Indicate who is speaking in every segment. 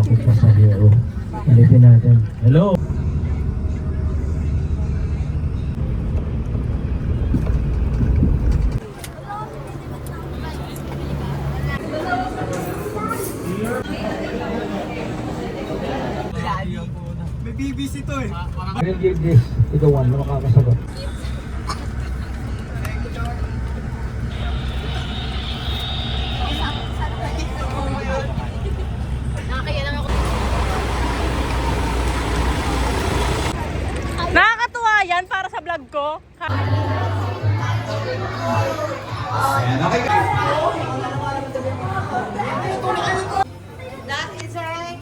Speaker 1: Malapit na sa hero. Alipin natin. Hello!
Speaker 2: May BBC to eh.
Speaker 1: I'll give this to the one na makakasagot.
Speaker 3: Nakakatuwa yan para sa vlog ko.
Speaker 2: Ayan, okay.
Speaker 4: That is a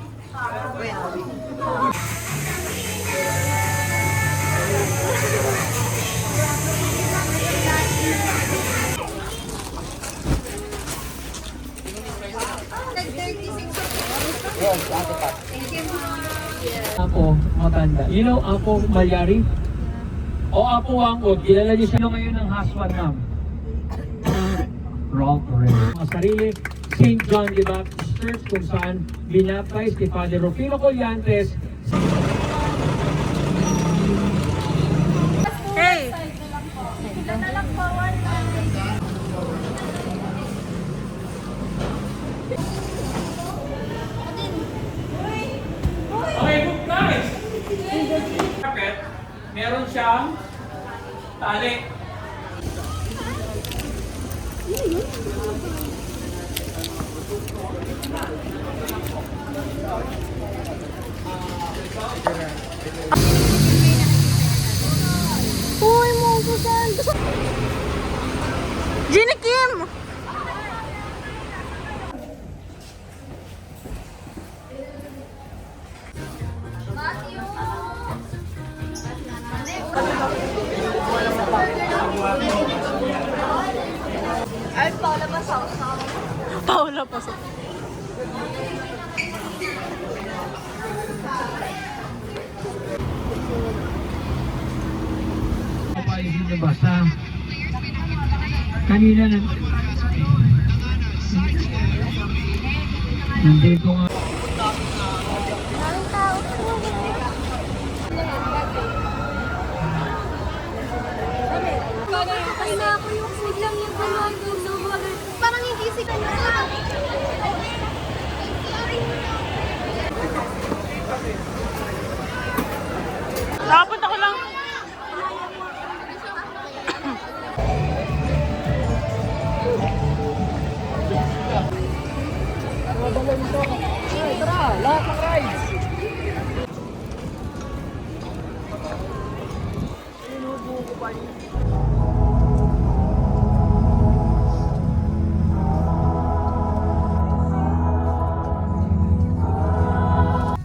Speaker 1: Apo matanda. You know Apo Malyari? O Apo Wangod, kilala niyo siya ngayon ng Haswan Nam. Wrong already. Ang sarili, St. John the Baptist Church kung saan binaptize ni Father Rufino Collantes.
Speaker 3: Hey!
Speaker 1: Okay, guys! Carpet, meron siyang tali.
Speaker 3: Uy, mo ko Jenny Kim!
Speaker 4: Ay, Paula Pasaw.
Speaker 3: Paula Paso.
Speaker 1: Papaisip na basta. Kanina nandito nga.
Speaker 4: Ay na ako yung biglang yung gano'n yung lumabas. Parang hindi si
Speaker 3: Nakapunta ko lang.
Speaker 1: Tara, lahat ng rides. Sinubo ko pa yun.